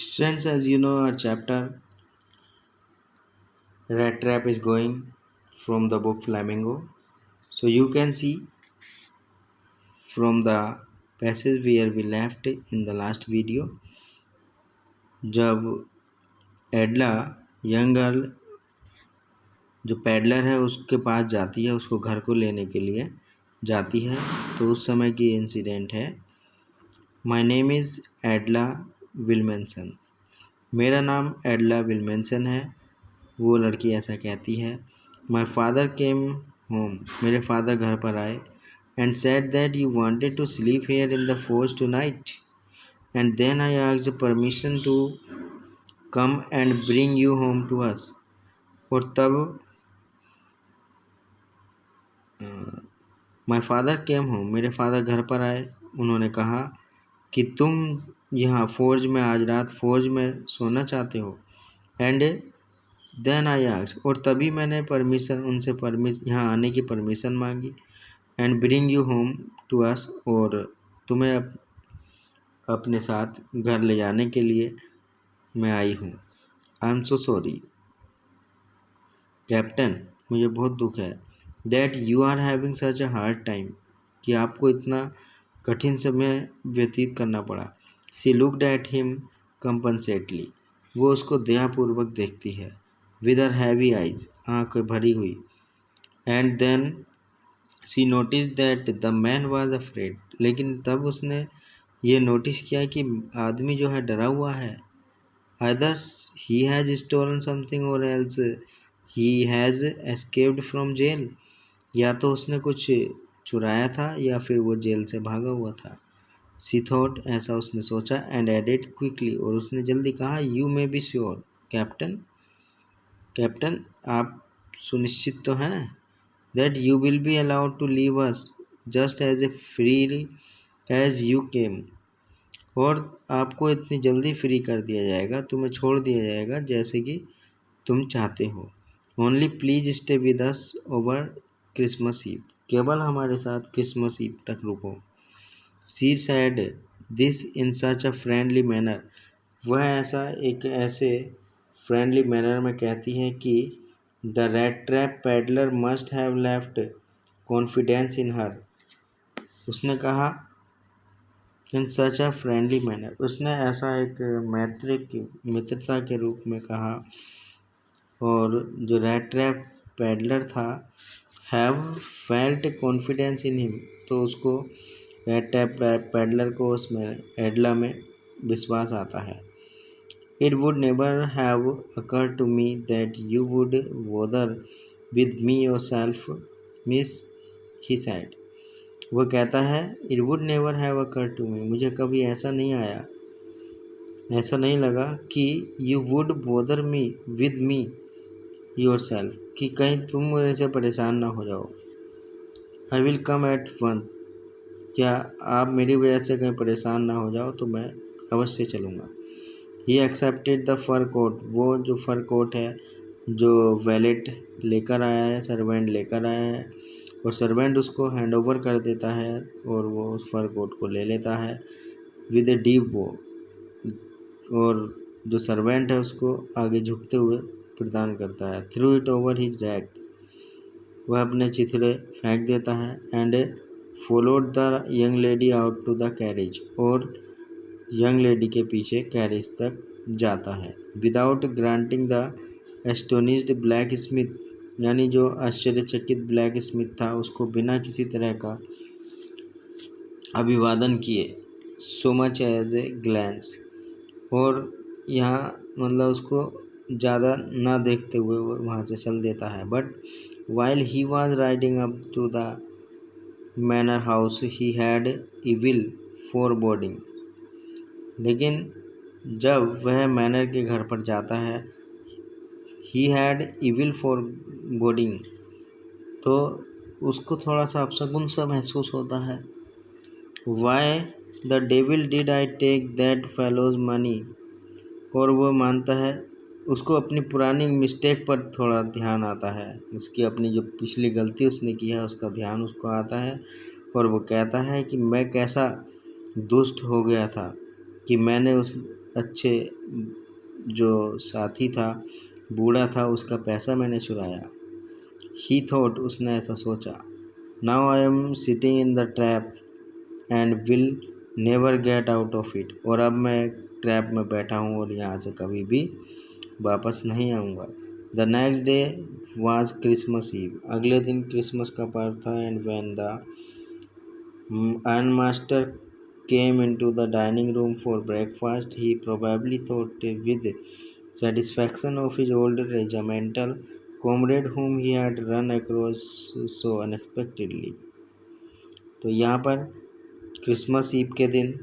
Students, as you know, our chapter Rat Trap is going from the book Flamingo. So you can see from the passage where we left in the last video, जब एडला young girl जो peddler है उसके पास जाती है, उसको घर को लेने के लिए जाती है, तो उस समय की इंसिडेंट है। माय नेम इज़ एडला विल्मेंसन, मेरा नाम एडला विल्मेंसन है। वो लड़की ऐसा कहती है। माय फादर केम होम, मेरे फादर घर पर आए। And said that you wanted to sleep here in the forge tonight, and then I asked permission to come and bring you home to us. और तब माय फादर केम होम, मेरे father घर पर आए। उन्होंने कहा कि तुम यहाँ फौज में आज रात फौज में सोना चाहते हो। एंड देन आई आस्क्ड, और तभी मैंने उनसे यहाँ आने की परमिशन मांगी। And bring you home to us, और तुम्हें अपने साथ घर ले जाने के लिए मैं आई हूँ। I am so sorry captain, मुझे बहुत दुख है। That you are having such a hard time, कि आपको इतना कठिन समय व्यतीत करना पड़ा। She looked at him compassionately, वो उसको दयापूर्वक देखती है। विद हर हैवी आइज, आँखें भरी हुई। And then she notice that the man was afraid, लेकिन तब उसने ये नोटिस किया कि आदमी जो है डरा हुआ है। Either he has stolen something or else he has escaped from jail, या तो उसने कुछ चुराया था या फिर वो जेल से भागा हुआ था। सी थॉट, ऐसा उसने सोचा। एंड एडेड क्विकली, और उसने जल्दी कहा, you may be sure captain, captain आप सुनिश्चित तो हैं, that you will be allowed to leave us just as a freely as you came, और आपको इतनी जल्दी फ्री कर दिया जाएगा, तुम्हें छोड़ दिया जाएगा जैसे कि तुम चाहते हो। Only please stay with us over Christmas Eve, केवल हमारे साथ क्रिसमस ईव तक रुको। She said this in such a friendly manner, वह ऐसा एक ऐसे फ्रेंडली मैनर में कहती है कि the rat trap peddler must have left confidence in her, उसने कहा इन सच अ फ्रेंडली मैनर, उसने ऐसा एक मित्रता के रूप में कहा। और जो रैट ट्रैप पैडलर था, have felt confidence in him, तो उसको रैट ट्रैप पैडलर को उसमें एडला में विश्वास आता है। It would never have occurred to me that you would bother with me yourself miss, he said, वो कहता है it would never have occurred to me, मुझे कभी ऐसा नहीं लगा कि you would bother me with me yourself, कि कहीं तुम मेरे से परेशान ना हो जाओ। I will come at once, या आप मेरी वजह से कहीं परेशान ना हो जाओ तो मैं अवश्य चलूँगा। He accepted the fur coat, वो जो फर कोट है जो वैलेट लेकर आया है, सर्वेंट लेकर आया है, और सर्वेंट उसको हैंड ओवर कर देता है और वो उस फर कोट को ले लेता है विद ए डीप बो, और जो सर्वेंट है उसको आगे झुकते हुए प्रदान करता है। Threw it over his rags, वह अपने चिथड़े फेंक देता है। And followed the young lady out to the carriage, और यंग लेडी के पीछे कैरेज तक जाता है। Without granting the astonished blacksmith स्मिथ, यानी जो आश्चर्यचकित ब्लैक स्मिथ था उसको बिना किसी तरह का अभिवादन किए, so much as a glance, और यहाँ मतलब उसको ज़्यादा ना देखते हुए वो वहाँ से चल देता है। But while he was riding up to the manor house he had evil foreboding, लेकिन जब वह मैनर के घर पर जाता है, ही हैड इविल फोरबोर्डिंग, तो उसको थोड़ा सा अपशगुन सा महसूस होता है। Why the devil did I take that fellow's money, और वो मानता है, उसको अपनी पुरानी मिस्टेक पर थोड़ा ध्यान आता है, उसकी अपनी जो पिछली गलती उसने की है उसका ध्यान उसको आता है, और वो कहता है कि मैं कैसा दुष्ट हो गया था कि मैंने उस अच्छे जो साथी था, बूढ़ा था, उसका पैसा मैंने चुराया। ही थॉट, उसने ऐसा सोचा। Now I am sitting in the trap and will never get out of it. और अब मैं ट्रैप में बैठा हूँ और यहाँ से कभी भी वापस नहीं आऊँगा। The next day was Christmas Eve. अगले दिन क्रिसमस का पर्व था। And when the ironmaster came into the dining room for breakfast, he probably thought with satisfaction of his old regimental comrade whom he had run across so unexpectedly। तो यहाँ पर Christmas ewe के दिन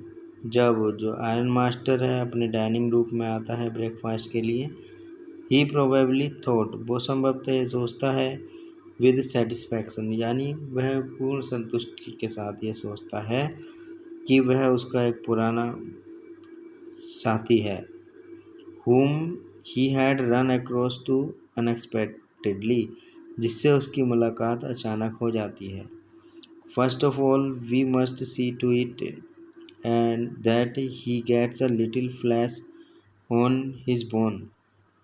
जब जो आयरन मास्टर है अपने dining room में आता है ब्रेकफास्ट के लिए, ही प्रोबेबली थॉट, वो संभवतः ये सोचता है, विद सेटिस्फैक्शन, यानी वह पूर्ण संतुष्टि के साथ ये सोचता है कि वह उसका एक पुराना साथी है, whom he had run across to unexpectedly, जिससे उसकी मुलाकात अचानक हो जाती है। First of all, we must see to it and that he gets a little flesh on his bone,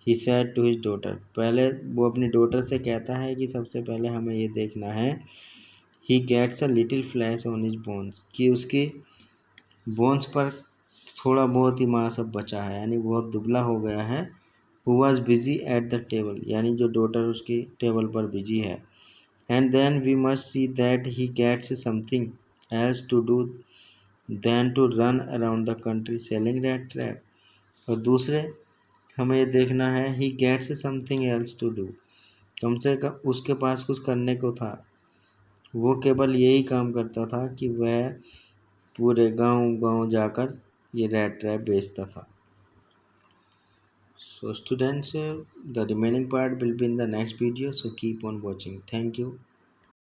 he said to his daughter। पहले वो अपनी डॉटर से कहता है कि सबसे पहले हमें ये देखना है, he gets a little flesh on his bones, कि उसकी बोन्स पर थोड़ा बहुत ही मांस अब बचा है, यानी बहुत दुबला हो गया है। Who was busy at the table, यानी जो डॉटर उसकी टेबल पर बिजी है। And then we must see that he gets something else to do than to run around the country selling rat trap। और दूसरे हमें ये देखना है, he gets something else to do, कम से कम उसके पास कुछ करने को था। वो केवल यही काम करता था कि वह पूरे गांव जाकर ये रैट ट्रैप बेचता था। So students, the remaining part will be in the next video, so keep on watching. Thank you.